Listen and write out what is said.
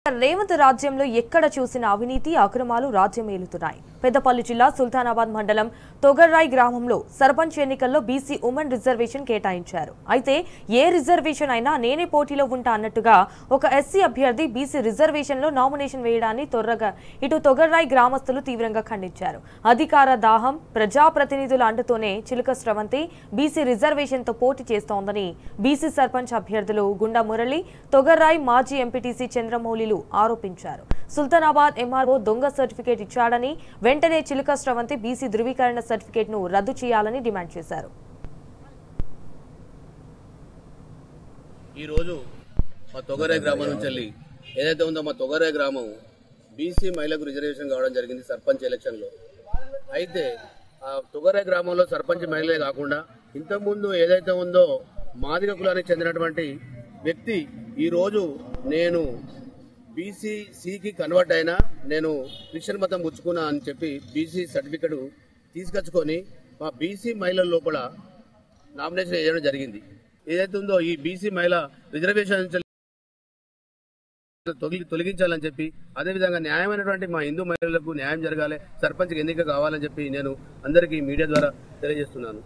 రేవంత్ రాజ్యంలో ఎక్కడ చూసిన అవినీతి అక్రమాలు రాజ్యమేలుతున్నాయి. పెద్దపల్లి జిల్లా సుల్తానాబాద్ మండలం తొగర్రాయ్ గ్రామంలో సర్పంచ్ ఎన్నికల్లో బీసీ ఉమెన్ రిజర్వేషన్ కేటాయించారు. అయితే ఏ రిజర్వేషన్ అయినా నేనే పోటీలో ఉంటా అన్నట్టుగా ఒక ఎస్సీ అభ్యర్థి బీసీ రిజర్వేషన్లో నామినేషన్ వేయడాన్ని తొగర్రాయ్ గ్రామస్తులు తీవ్రంగా ఖండించారు. అధికార దాహం ప్రజాప్రతినిధుల అండతోనే చిలుక స్రవంతి బీసీ రిజర్వేషన్తో పోటీ చేస్తోందని బీసీ సర్పంచ్ అభ్యర్థులు గుండా మురళి, తొగర్రాయ్ మాజీ ఎంపీటీసీ చంద్రమౌళి ఆరోపించారు. సుల్తానాబాద్ ఎంఆర్ఓ దొంగ సర్టిఫికేట్ ఇచ్చాడని, వెంటనే చిలుక స్రవంతి బీసీ ధృవీకరణ సర్టిఫికేట్ ను రద్దు చేయాలని డిమాండ్ చేశారు. ఈ రోజు మా తొగర్రాయ్ గ్రామం నుంచి ఏదైతే ఉందో మా తొగర్రాయ్ గ్రామం బీసీ మహిళలకు రిజర్వేషన్ కావడం జరిగింది సర్పంచ్ ఎలక్షన్ లో. అయితే ఆ తొగర్రాయ్ గ్రామంలో సర్పంచ్ మహిళలే కాకుండా ఇంతకుముందు ఏదైతే ఉందో మాదిగ కులానికి చెందినటువంటి వ్యక్తి ఈ రోజు నేను బీసీకి కన్వర్ట్ అయినా నేను క్రిస్టియన్ మతం పుచ్చుకున్నా అని చెప్పి బీసీ సర్టిఫికెట్ తీసుకొచ్చుకొని మా బీసీ మహిళల లోపల నామినేషన్ వేయడం జరిగింది. ఏదైతే ఉందో ఈ బీసీ మహిళ రిజర్వేషన్ తొలగించాలని చెప్పి, అదేవిధంగా న్యాయమైనటువంటి మా హిందూ మహిళలకు న్యాయం జరగాలి, సర్పంచ్కి ఎన్నిక కావాలని చెప్పి నేను అందరికీ మీడియా ద్వారా తెలియజేస్తున్నాను.